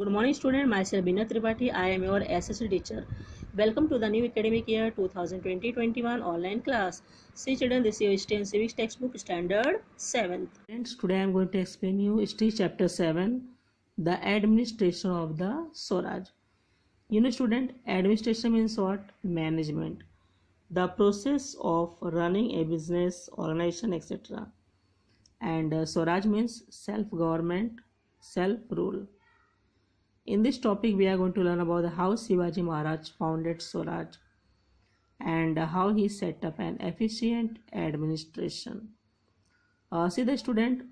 Good morning, student. Myself Bina Tripathi. I am your SSC teacher. Welcome to the new academic year 2020-21 online class. See children, this is your History and Civics textbook standard 7th. Friends, today I am going to explain you History chapter 7, the administration of the Swaraj. You know student, administration means what? Management. The process of running a business, organization, etc. And Swaraj means self-government, self-rule. In this topic, we are going to learn about how Shivaji Maharaj founded Swaraj and how he set up an efficient administration. See the student,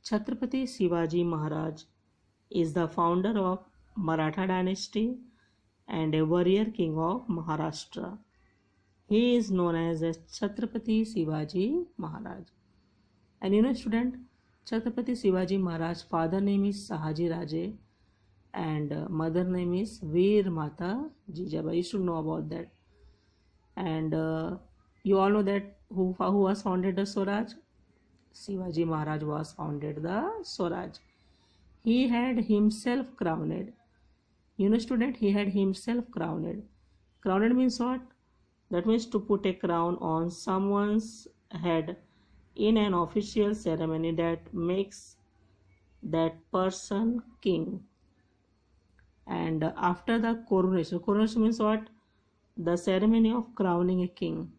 Chhatrapati Shivaji Maharaj is the founder of Maratha dynasty and a warrior king of Maharashtra. He is known as Chhatrapati Shivaji Maharaj. And you know student, Chhatrapati Shivaji Maharaj father name is Sahaji Raje and mother name is Veer Mata Jijabai. You should know about that. And you all know that who was founded the Swaraj? Shivaji Maharaj was founded the Swaraj. He had himself crowned. You know student, he had himself crowned. Crowned means what? That means to put a crown on someone's head in an official ceremony that makes that person king. And after the coronation means what? The ceremony of crowning a king.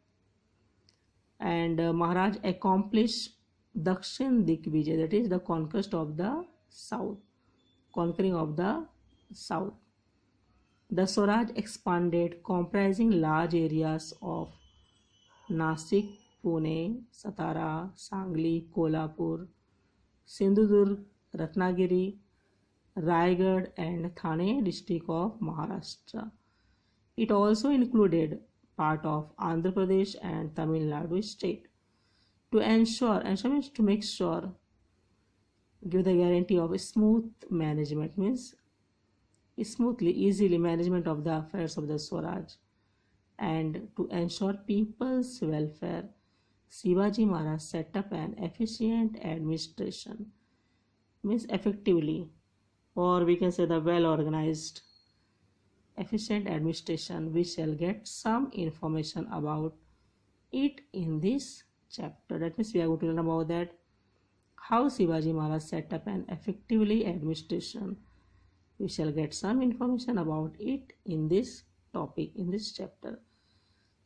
And Maharaj accomplished Dakshin Dikvijay, that is the conquest of the south, conquering of the south. The Swaraj expanded, comprising large areas of Nasik, Pune, Satara, Sangli, Kolhapur, Sindhudurg, Ratnagiri, Raigad and Thane district of Maharashtra. It also included part of Andhra Pradesh and Tamil Nadu state. To ensure means to make sure, give the guarantee of smooth management, means smoothly, easily management of the affairs of the Swaraj, and to ensure people's welfare, Shivaji Maharaj set up an efficient administration, means effectively, or we can say the well organized efficient administration. We shall get some information about it in this chapter. That means we are going to learn about that how Shivaji Maharaj set up an effectively administration. We shall get some information about it in this topic, in this chapter.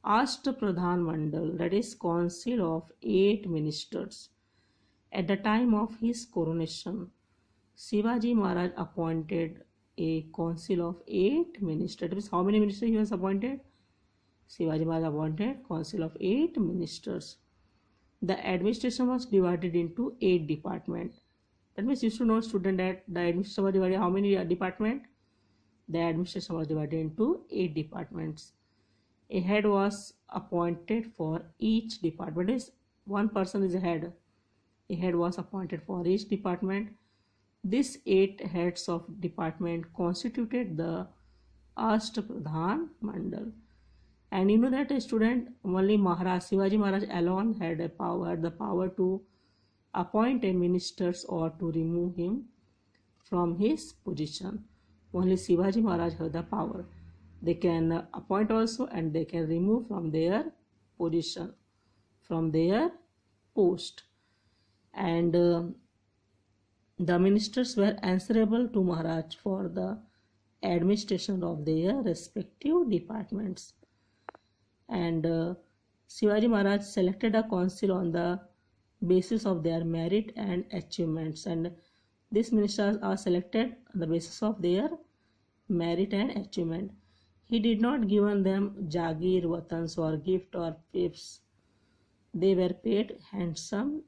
Ashtapradhan Mandal, that is council of 8 ministers. At the time of his coronation, Shivaji Maharaj appointed a council of 8 ministers. That means how many ministers he was appointed? Shivaji Maharaj appointed council of 8 ministers. The administration was divided into 8 departments. That means you should know student that the administration was divided how many departments? The administration was divided into 8 departments. A head was appointed for each department. Is one person is a head. A head was appointed for each department. These 8 heads of department constituted the Ashtapradhan Mandal. And you know that a student, only Maharaj, Shivaji Maharaj alone had the power to appoint a ministers or to remove him from his position. Only Shivaji Maharaj had the power. They can appoint also and they can remove from their position, from their post. And the ministers were answerable to Maharaj for the administration of their respective departments. And Shivaji Maharaj selected a council on the basis of their merit and achievements. And these ministers are selected on the basis of their merit and achievement. He did not give them Jagir, Watans or gift or fiefs. They were paid handsome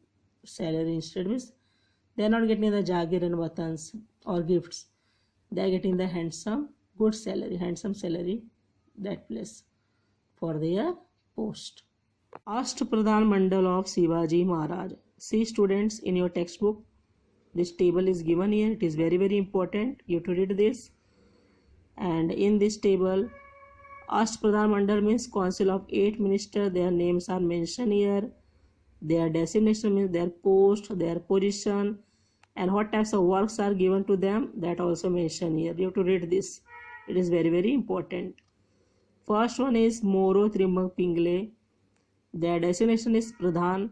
salary instead. They are not getting the Jagir and Watans or gifts. They are getting the handsome salary, that place for their post. Ashtapradhan Mandal of Shivaji Maharaj. See students, in your textbook, this table is given here. It is very, very important. You have to read this. And in this table, Ashtapradhan Mandal means council of 8 ministers. Their names are mentioned here. Their designation means their post, their position, and what types of works are given to them, that also mentioned here. You have to read this. It is very, very important. First one is Moro Trimbak Pingle. Their destination is Pradhan.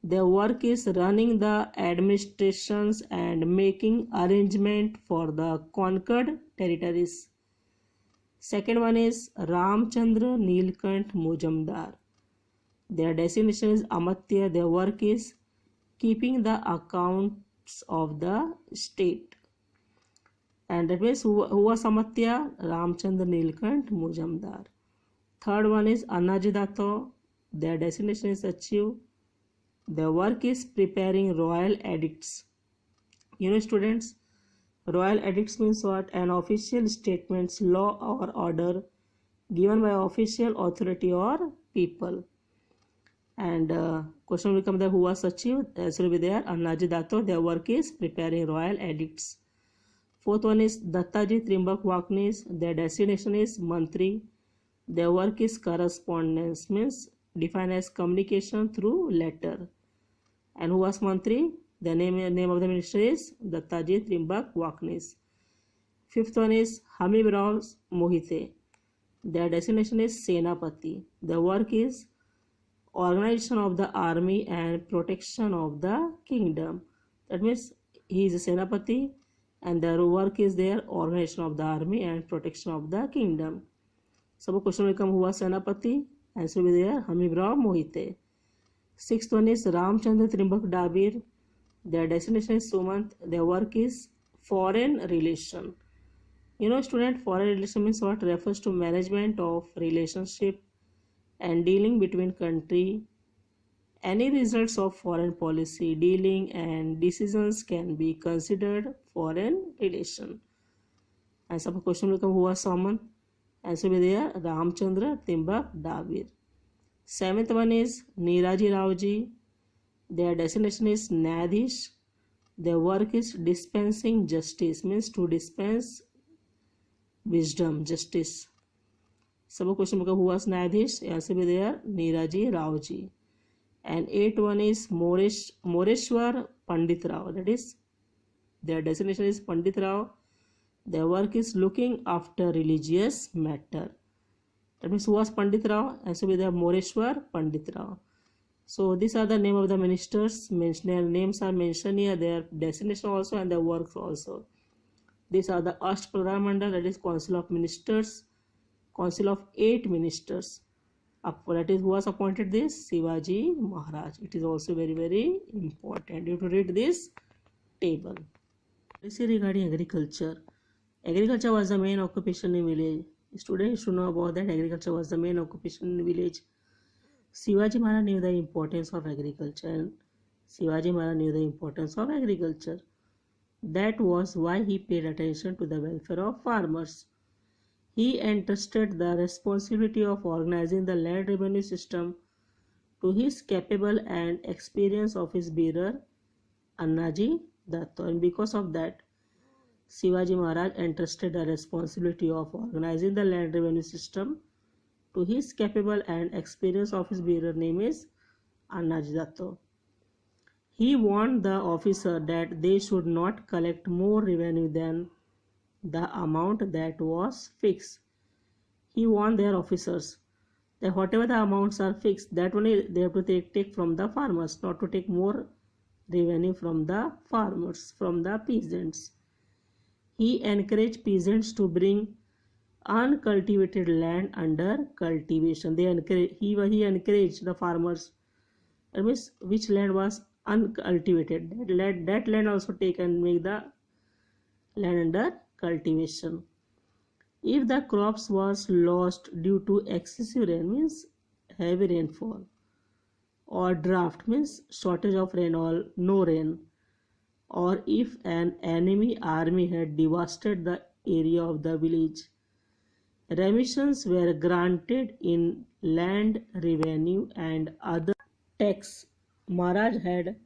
Their work is running the administrations and making arrangement for the conquered territories. Second one is Ramchandra Nilkant Mujamdar. Their destination is Amatya. Their work is keeping the accounts of the state. And that means who was Amatya? Ramchandra Nilkant Mujamdar. Third one is Annaji Dato. Their destination is Achieve. Their work is preparing royal edicts. You know, students, royal edicts means what? An official statements, law or order given by official authority or people. And question will come there, who was achieved? Answer will be there, Annaji Dato. Their work is preparing royal edicts. Fourth one is Dattaji Trimbak Vaknis. Their destination is Mantri. Their work is correspondence, means defined as communication through letter. And who was Mantri? The name of the minister is Dattaji Trimbak Vaknis. Fifth one is Hamid Rao Mohite. Their destination is Senapati. The work is organization of the army and protection of the kingdom. That means he is a Senapati and their work is their organization of the army and protection of the kingdom. So question will come, who was Senapati? Answer will be there, Hamid Rao Mohite. Sixth one is Ramchandra Trimbak Dabir. Their destination is Sumant. Their work is foreign relation. You know, student, foreign relation means what? Refers to management of relationship and dealing between country. Any results of foreign policy, dealing and decisions can be considered foreign relation. And some question will come, who was Samant? Answer will be there, Ramchandra Trimbak Dabir. Seventh one is Niraji Raoji. Their destination is Nyadhish. Their work is dispensing justice, means to dispense wisdom, justice. Sub question who was Nyadhish? Answer will be there, Niraji Raoji. And eighth one is Moreshwar Pandit Rao. That is, their destination is Pandit Rao. Their work is looking after religious matter. That means who was Pandit Rao? Answer will be there, Moreshwar Pandit Rao. So these are the name of the ministers. Their names are mentioned here, their destination also and their works also. These are the Asht Pradhan Mandal, that is Council of Ministers, Council of 8 ministers. That is, who was appointed this? Shivaji Maharaj. It is also very, very important. You have to read this table. Let's see regarding agriculture. Agriculture was the main occupation in village. Students should know about that. Agriculture was the main occupation in village. Shivaji Maharaj knew the importance of agriculture and Shivaji Maharaj knew the importance of agriculture. That was why he paid attention to the welfare of farmers. He entrusted the responsibility of organizing the land revenue system to his capable and experienced office bearer Annaji Datta. And because of that, Shivaji Maharaj entrusted the responsibility of organizing the land revenue system to his capable and experienced office bearer name is Annaji Datta. He warned the officer that they should not collect more revenue than the amount that was fixed. He warned their officers that whatever the amounts are fixed, that only they have to take from the farmers, not to take more revenue from the farmers, from the peasants. He encouraged peasants to bring uncultivated land under cultivation. He encouraged the farmers, that means which land was uncultivated, that land also take and make the land under cultivation. If the crops was lost due to excessive rain, means heavy rainfall, or drought, means shortage of rain or no rain, or if an enemy army had devastated the area of the village, remissions were granted in land revenue and other tax. Maharaj had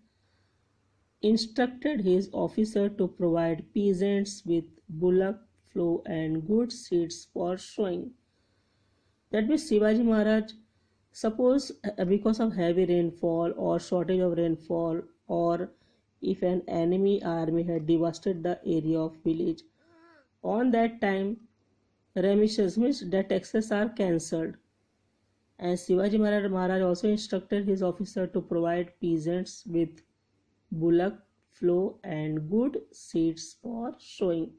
instructed his officer to provide peasants with bullock flow and good seeds for sowing. That means Shivaji Maharaj, suppose because of heavy rainfall or shortage of rainfall, or if an enemy army had devastated the area of village. On that time, remissions means the taxes are cancelled. And Shivaji Maharaj also instructed his officer to provide peasants with bullock, flow and good seeds for sowing.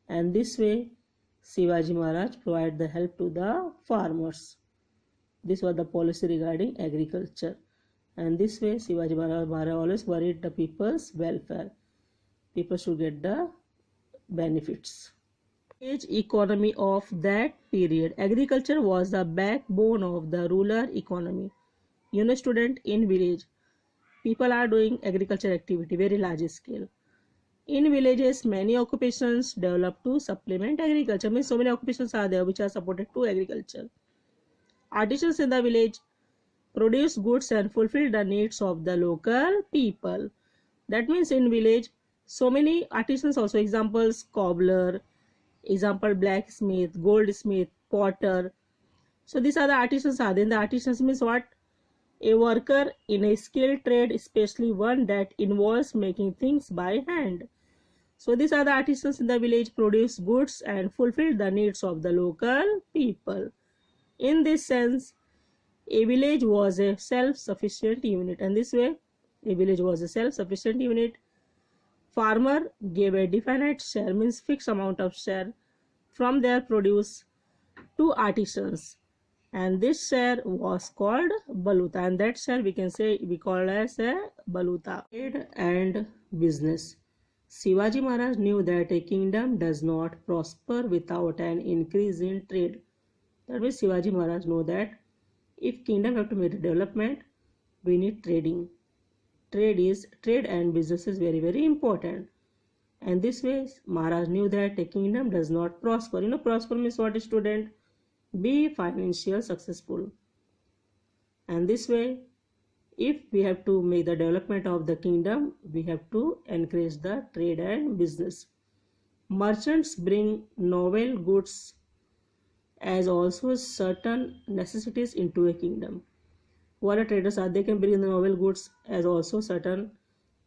And this way, Shivaji Maharaj provided the help to the farmers. This was the policy regarding agriculture. And this way, Shivaji Maharaj always worried the people's welfare. People should get the benefits. Village economy of that period. Agriculture was the backbone of the rural economy. Student, in village, people are doing agriculture activity very large scale. In villages, many occupations develop to supplement agriculture. Means so many occupations are there which are supported to agriculture. Artisans in the village produce goods and fulfill the needs of the local people. That means in village, so many artisans also, examples cobbler, example blacksmith, goldsmith, potter. So these are the artisans are there. The artisans means what? A worker in a skilled trade, especially one that involves making things by hand. So these are the artisans in the village, produce goods and fulfill the needs of the local people. In this sense, a village was a self-sufficient unit, and this way a village was a self-sufficient unit. Farmer gave a definite share, means fixed amount of share from their produce to artisans, and this share was called baluta, and that share we call as a baluta. Trade and business. Shivaji Maharaj knew that a kingdom does not prosper without an increase in trade. That means Shivaji Maharaj know that if kingdom have to make development, we need trading. Trade and business is very, very important. And this way, Maharaj knew that a kingdom does not prosper. Prosper means what, student? Be financially successful. And this way, if we have to make the development of the kingdom, we have to encourage the trade and business. Merchants bring novel goods as also certain necessities into a kingdom. What traders are, they can bring the novel goods as also certain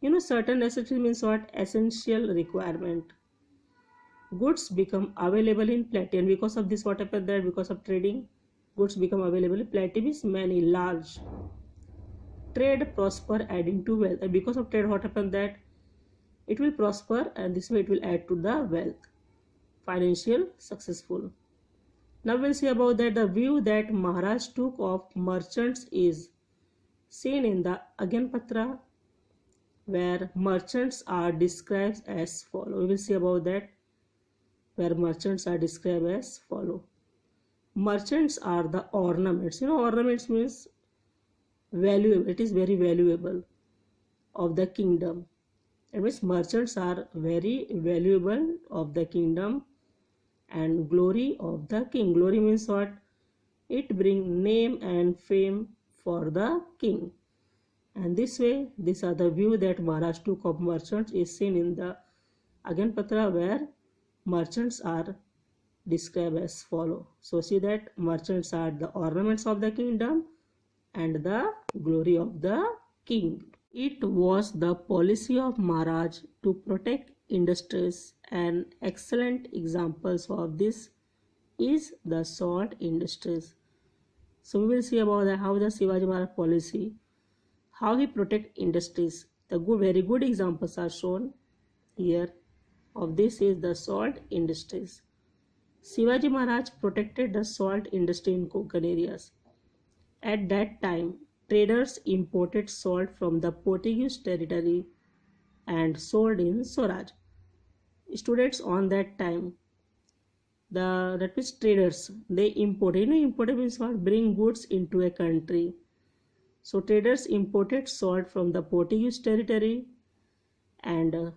necessity means what? Essential requirement. Goods become available in plenty, and because of this, what happened that because of trading, goods become available in plenty means many, large. Trade prosper, adding to wealth, and because of trade, what happened that it will prosper, and this way it will add to the wealth. Financial successful. Now we'll see about that. The view that Maharaj took of merchants is seen in the Agyan-patra, where merchants are described as follow. We will see about that, where merchants are described as follow. Merchants are the ornaments. Ornaments means valuable. It is very valuable of the kingdom. It means merchants are very valuable of the kingdom and glory of the king. Glory means what? It brings name and fame for the king. And this way, these are the view that Maharaj took of merchants is seen in the Agyan-patra, where merchants are described as follow. So see that merchants are the ornaments of the kingdom and the glory of the king. It was the policy of Maharaj to protect industries, and excellent examples of this is the salt industries. So we will see about how the Shivaji Maharaj policy, how he protect industries. The very good examples are shown here. Of this is the salt industries. Shivaji Maharaj protected the salt industry in Konkan areas. At that time, traders imported salt from the Portuguese territory and sold in Swaraj. Students, on that time, that means traders, they imported. Imported means what? Bring goods into a country. So traders imported salt from the Portuguese territory and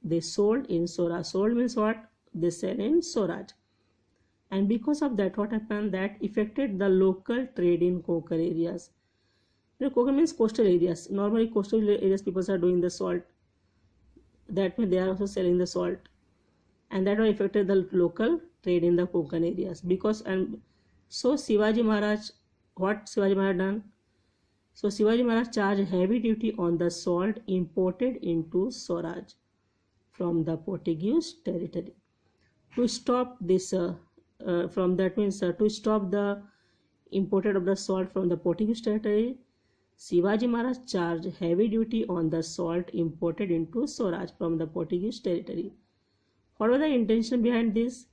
they sold in Swaraj. Sold means what? They sell in Swaraj. And because of that, what happened? That affected the local trade in Konkan areas. Konkan means coastal areas. Normally coastal areas people are doing the salt. That means they are also selling the salt. And that affected the local trade in the Konkan areas. So Shivaji Maharaj, what Shivaji Maharaj done? So Shivaji Maharaj charged heavy duty on the salt imported into Swaraj from the Portuguese territory. To stop this, to stop the imported of the salt from the Portuguese territory, Shivaji Maharaj charged heavy duty on the salt imported into Swaraj from the Portuguese territory. What was the intention behind this?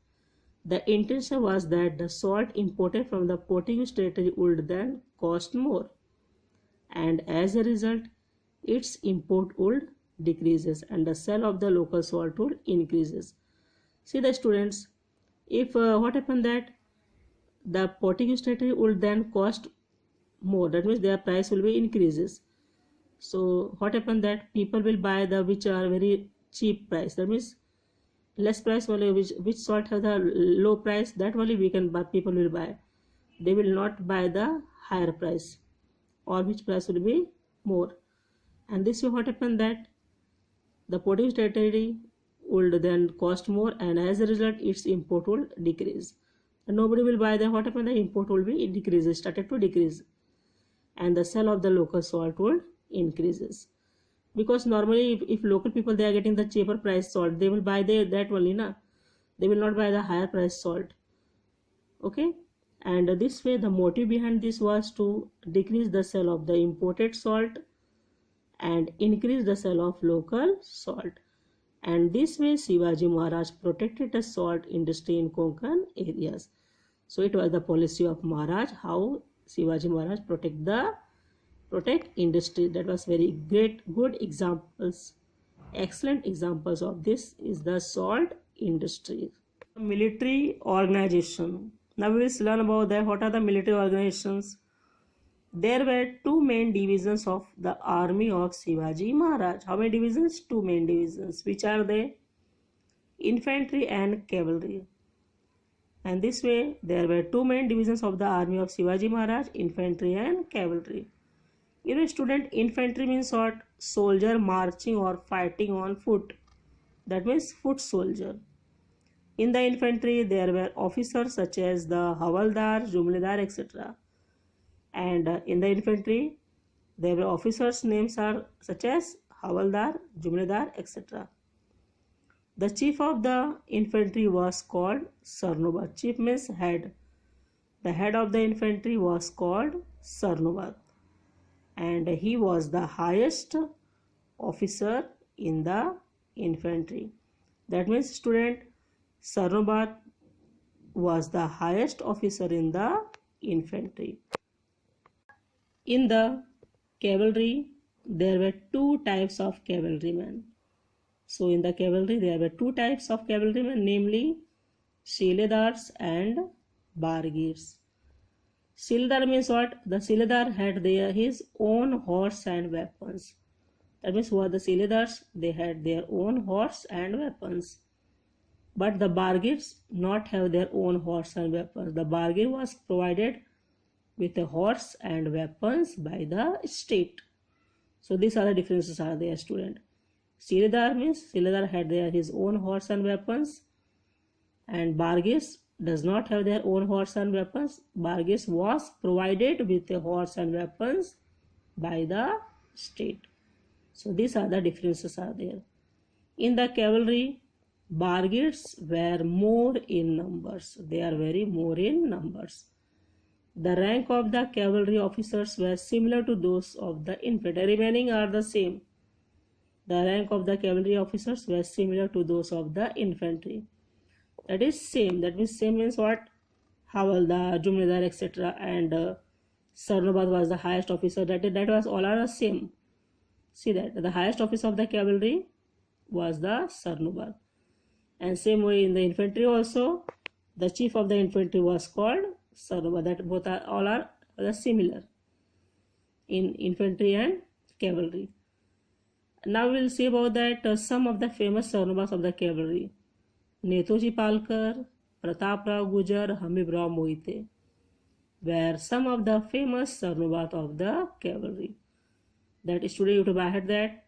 The intention was that the salt imported from the Portuguese territory would then cost more, and as a result, its import would decreases and the sale of the local salt would increases. See the students, if what happened that the Portuguese territory would then cost more, that means their price will be increases. So what happened that people will buy the which are very cheap price, that means less price only, which salt have the low price, that only we can buy, people will buy. They will not buy the higher price or which price will be more. And this way what happened that the Portuguese territory would then cost more, and as a result its import will decrease. And nobody will buy, then what happened, the import will be decreases, started to decrease, and the sale of the local salt would increases. Because normally if local people they are getting the cheaper price salt, they will buy that only na, they will not buy the higher price salt. Okay, and this way the motive behind this was to decrease the sale of the imported salt and increase the sale of local salt. And this way Shivaji Maharaj protected the salt industry in Konkan areas. So it was the policy of Maharaj, how Shivaji Maharaj protect industry. That was very good examples, excellent examples of this is the salt industry. Military organization. Now we will learn about that. What are the military organizations? There were two main divisions of the army of Shivaji Maharaj. How many divisions? Two main divisions. Which are they? Infantry and cavalry. And this way there were two main divisions of the army of Shivaji Maharaj, infantry and cavalry. You know student, infantry means what? Soldier marching or fighting on foot. That means foot soldier. In the infantry there were officers such as the Havaldar, Jumladar, etc. And in the infantry there were officers names are such as Havaldar, Jumladar, etc. The chief of the infantry was called Sarnobat. Chief means head. The head of the infantry was called Sarnobat, and he was the highest officer in the infantry. That means student, Sarnobat was the highest officer in the infantry. In the cavalry there were two types of cavalrymen. So in the cavalry there were two types of cavalrymen, namely Shiledars and Bargirs. Shiledar means what? The Shiledar had his own horse and weapons. That means what the Shiledars, they had their own horse and weapons. But the Bargirs not have their own horse and weapons. The Bargir was provided with a horse and weapons by the state. So these are the differences are there, student. Shiledar means Shiledar had his own horse and weapons, and Bargis does not have their own horse and weapons. Bargis was provided with a horse and weapons by the state. So these are the differences are there. In the cavalry, Bargirs were more in numbers. They are very more in numbers. The rank of the cavalry officers were similar to those of the infantry. Remaining are the same. The rank of the cavalry officers were similar to those of the infantry. That is same. That means same means what? Havaldar, Jumladar, etc. And Sarnobat was the highest officer. That was all are the same. See that the highest officer of the cavalry was the Sarnobat. And same way in the infantry also, the chief of the infantry was called Sarnobat. That both are all are similar in infantry and cavalry. Now we will see about that some of the famous Sarnobats of the cavalry. Netoji Palkar, Prataprao Gujar, Hamibram Mohite were some of the famous Sarnobat of the cavalry. That is today you have to ahead that.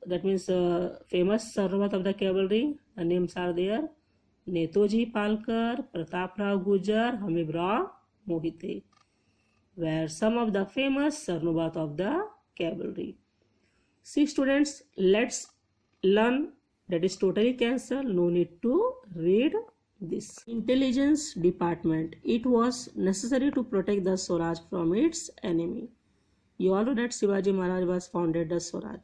That means famous Sarnobat of the cavalry. The names are there. Netoji Palkar, Prataprao Gujar, Hamibram Mohite. were some of the famous Sarnobat of the cavalry. See students, let's learn that is totally cancelled. No need to read this. Intelligence department. It was necessary to protect the Swaraj from its enemy. You all know that Shivaji Maharaj was founded the Swaraj,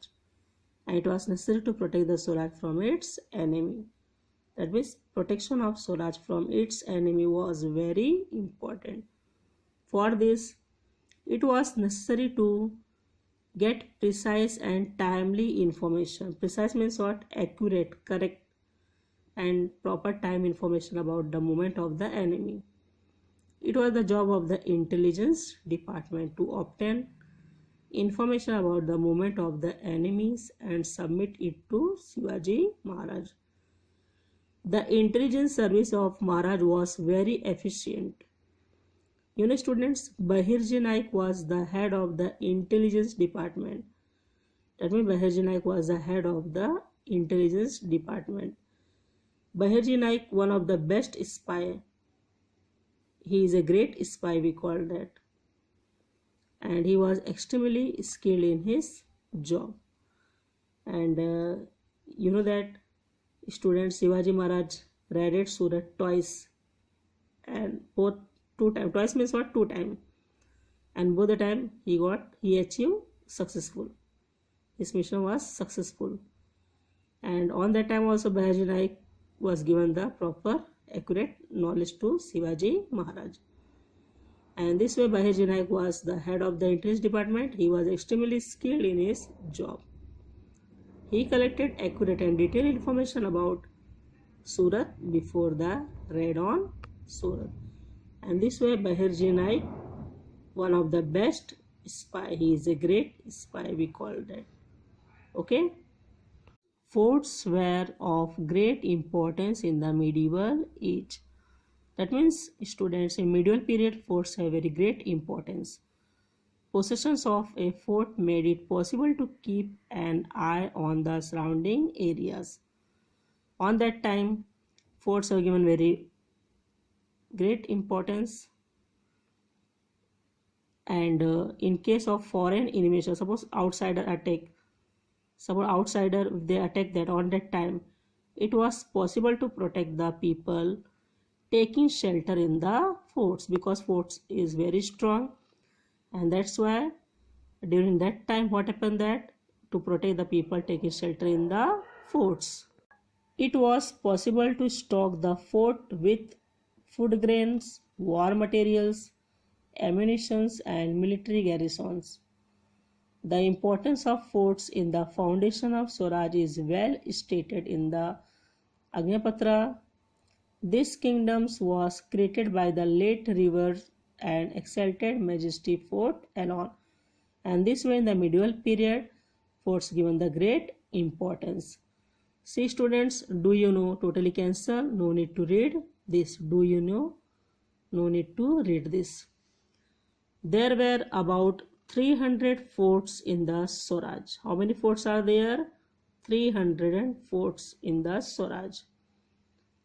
and it was necessary to protect the Swaraj from its enemy. That means protection of Swaraj from its enemy was very important. For this, it was necessary to get precise and timely information. Precise means what? Accurate, correct, and proper time information about the movement of the enemy. It was the job of the intelligence department to obtain information about the movement of the enemies and submit it to Shivaji Maharaj. The intelligence service of Maharaj was very efficient. You know students, Bahirji Naik was the head of the intelligence department. That means Bahirji Naik was the head of the intelligence department. Bahirji Naik, one of the best spy. He is a great spy, we call that. And he was extremely skilled in his job. And you know that student Shivaji Maharaj raided Surat twice, and both two times. Twice means what? Two times. And both the time he achieved successful. His mission was successful. And on that time also Bahirji Naik was given the proper accurate knowledge to Shivaji Maharaj. And this way Bahirji Naik was the head of the intelligence department. He was extremely skilled in his job. He collected accurate and detailed information about Surat before the raid on Surat. And this way Bahirji Naik, one of the best spy. He is a great spy, we call that. Okay. Forts were of great importance in the medieval age. That means students, in medieval period forts have very great importance. Possessions of a fort made it possible to keep an eye on the surrounding areas. On that time, forts are given very great importance. And in case of foreign invasion, suppose outsider attack, if they attack, that on that time it was possible to protect the people taking shelter in the forts, because forts is very strong. And that's why during that time what happened, that to protect the people taking shelter in the forts, it was possible to stock the fort with food grains, war materials, ammunitions and military garrisons. The importance of forts in the foundation of Swaraj is well stated in the Agnapatra. This kingdom was created by the late rivers and exalted majesty fort alone. And this way in the medieval period, forts given the great importance. See students, do you know? Totally cancel. No need to read this. Do you know? No need to read this. There were about 300 forts in the Swaraj. How many forts are there? 300 forts in the Swaraj.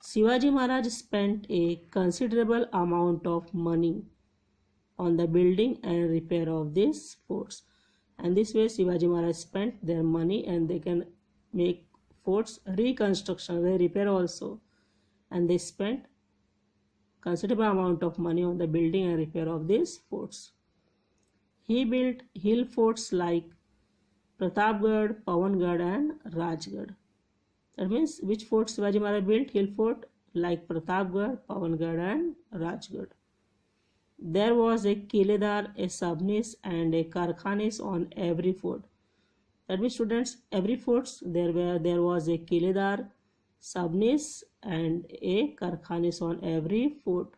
Shivaji Maharaj spent a considerable amount of money on the building and repair of these forts. And this way Shivaji Maharaj spent their money, and they can make forts reconstruction, they repair also. And they spent considerable amount of money on the building and repair of these forts. He built hill forts like Pratapgarh, Pawangarh and Rajgarh. That means which fort Shivaji Maharaj built? Hill fort like Pratapgarh, Pawangarh and Rajgarh. There was a Kiledar, a Sabnis and a Karkhanis on every fort. That means students, every fort there was a Kiledar, Sabnis and a Karkhanis on every fort.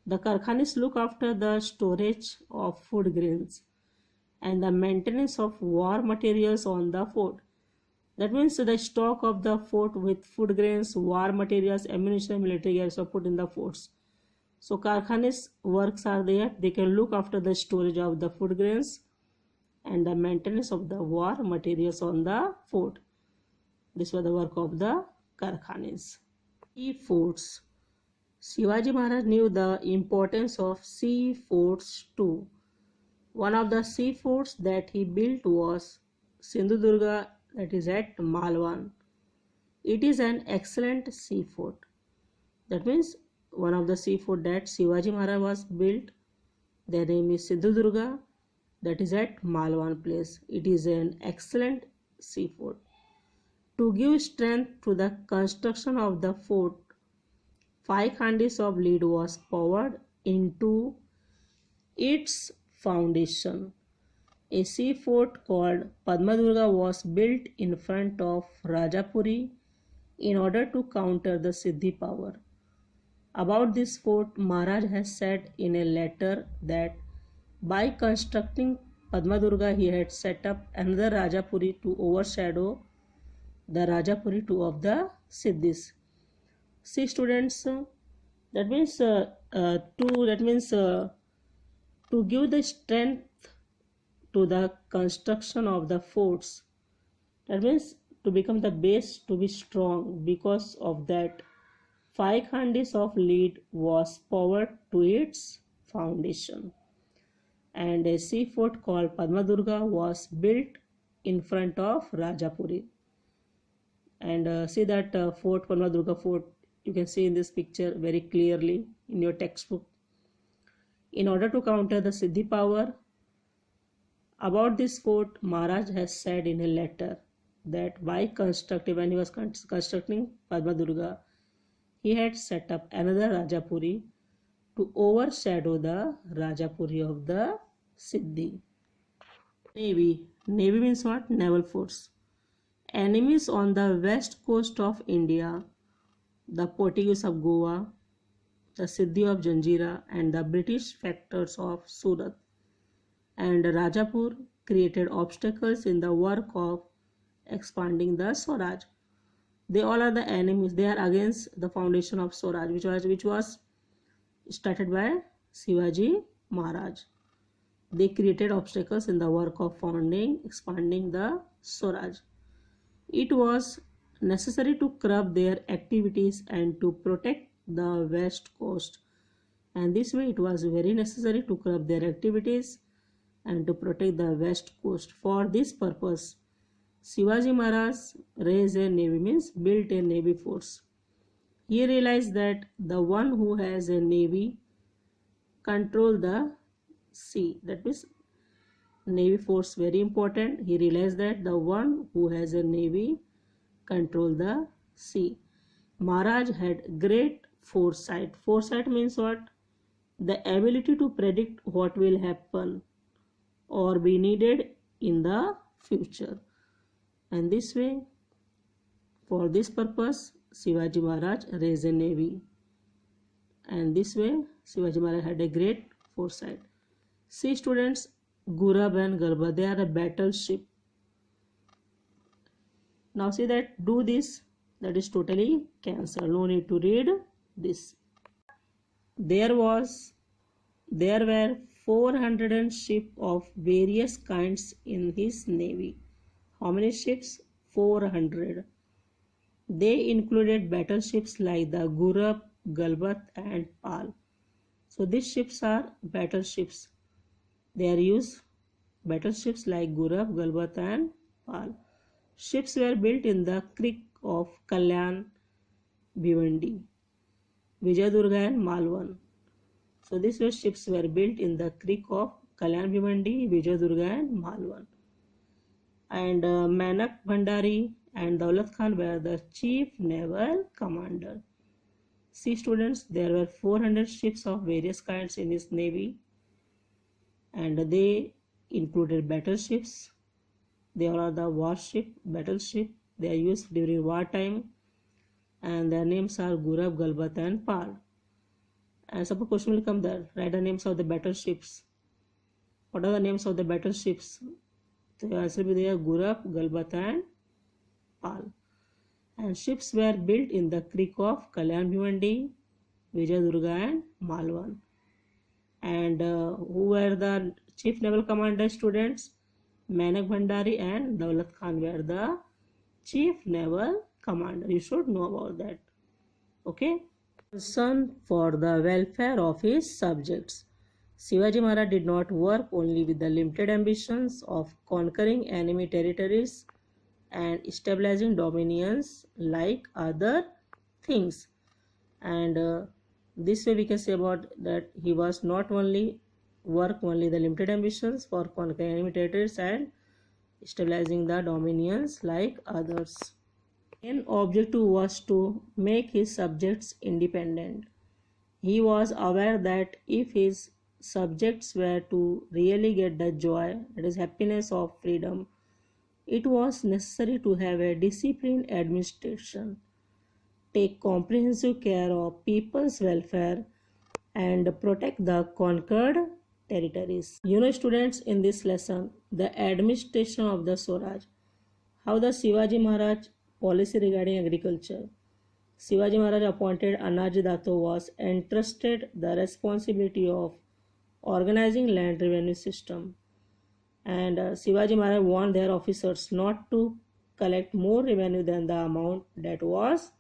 The Karkhanis look after the storage of food grains and the maintenance of war materials on the fort. That means the stock of the fort with food grains, war materials, ammunition, military gears are put in the forts. So Karkhanis works are there. They can look after the storage of the food grains and the maintenance of the war materials on the fort. This was the work of the Karkhanis. Key forts. Shivaji Maharaj knew the importance of sea forts too. One of the sea forts that he built was Sindhudurga, that is at Malwan. It is an excellent sea fort. That means one of the sea fort that Shivaji Maharaj was built, their name is Sindhudurga, that is at Malwan place. It is an excellent sea fort. To give strength to the construction of the fort, 5 khandis of lead was poured into its foundation. A sea fort called Padmadurga was built in front of Rajapuri in order to counter the Siddhi power. About this fort, Maharaj has said in a letter that by constructing Padmadurga, he had set up another Rajapuri to overshadow the Rajapuri two of the Siddhis. See students, that means to give the strength to the construction of the forts. That means to become the base to be strong. Because of that, 5 khandis of lead was poured to its foundation, and a sea fort called Padmadurga was built in front of Rajapuri. And see that fort, Padmadurga fort, you can see in this picture very clearly in your textbook. In order to counter the Siddhi power, about this fort, Maharaj has said in a letter that when he was constructing Padmadurga, he had set up another Rajapuri to overshadow the Rajapuri of the Siddhi. Navy. Navy means what? Naval force. Enemies on the west coast of India, the Portuguese of Goa, the Siddhi of Janjira, and the British factors of Surat and Rajapur created obstacles in the work of expanding the Swaraj. They all are the enemies. They are against the foundation of Swaraj, which was started by Shivaji Maharaj. They created obstacles in the work of expanding the Swaraj. It was necessary to curb their activities and to protect the west coast. And this way it was very necessary to curb their activities and to protect the west coast. For this purpose, Shivaji Maharaj raised a navy, means built a navy force. He realized that the one who has a navy control the sea. That means navy force very important. He realized that the one who has a navy control the sea. Maharaj had great foresight. Foresight means what? The ability to predict what will happen or be needed in the future. And this way, for this purpose, Shivaji Maharaj raised a navy. And this way, Shivaji Maharaj had a great foresight. See students, Gurab and Galba, they are a battleship. Now see that, do this, that is totally cancelled. No need to read this. There were 400 ships of various kinds in his navy. How many ships? 400. They included battleships like the Gurab, Galbat and Pal. So these ships are battleships. They are used battleships like Gurab, Galbat and Pal. Ships were built in the creek of Kalyan, Bhivandi, Vijayadurga and Malwan. So these ships were built in the creek of Kalyan, Bhivandi, Vijayadurga and Malwan. And Manak Bhandari and Daulat Khan were the chief naval commander. See students, there were 400 ships of various kinds in his navy, and they included battleships. They all are the warship, battleship. They are used during wartime, and their names are Gurab, Galbat and Pal. And suppose question will come there, write the names of the battleships. What are the names of the battleships? The answer will be there, Gurab, Galbat and Pal. And ships were built in the creek of Kalyan Bhivandi, Vijayadurga and Malwan. And who were the chief naval commander students? Manak Bhandari and Daulat Khan were the chief naval commander. You should know about that. Okay. concern for the welfare of his subjects. Shivaji Maharaj did not work only with the limited ambitions of conquering enemy territories and establishing dominions like other things. And this way we can say about that he was not only work only the limited ambitions for conquering enemy territories and stabilizing the dominions like others. Main objective was to make his subjects independent. He was aware that if his subjects were to really get the joy, that is happiness of freedom, it was necessary to have a disciplined administration, take comprehensive care of people's welfare, and protect the conquered territories. Students, in this lesson, the administration of the Swaraj, how the Shivaji Maharaj policy regarding agriculture. Shivaji Maharaj appointed Anaji Dato was entrusted the responsibility of organizing land revenue system, and Shivaji Maharaj warned their officers not to collect more revenue than the amount that was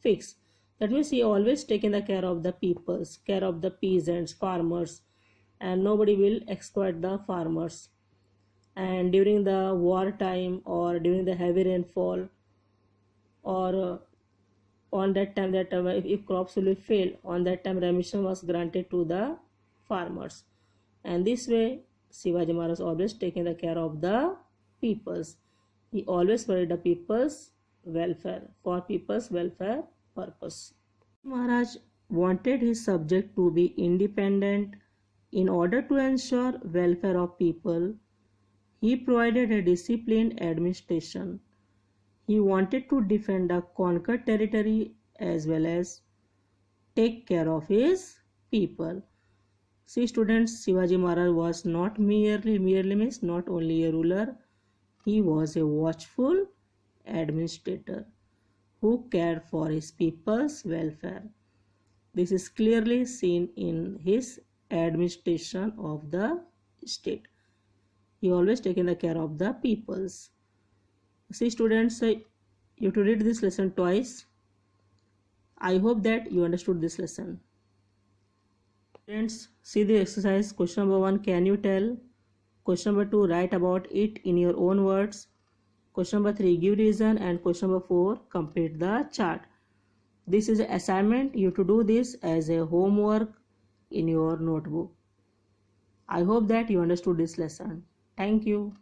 fixed. That means he always taken the care of the peoples, care of the peasants, farmers, and nobody will exploit the farmers. And during the war time or during the heavy rainfall or on that time that if crops will fail, on that time remission was granted to the farmers. And this way Shivaji Maharaj always taking the care of the peoples. He always worried the people's welfare, for people's welfare purpose. Maharaj wanted his subject to be independent. In order to ensure welfare of people, he provided a disciplined administration. He wanted to defend the conquered territory as well as take care of his people. See students, Shivaji Maharaj was not merely means not only a ruler, he was a watchful administrator who cared for his people's welfare. This is clearly seen in his administration of the state. He always taken the care of the peoples. See students, you have to read this lesson twice. I hope that you understood this lesson. Students, see the exercise. Question number 1, can you tell? Question number 2, write about it in your own words. Question number 3, give reason. And question number 4, complete the chart. This is an assignment. You have to do this as a homework in your notebook. I hope that you understood this lesson. Thank you.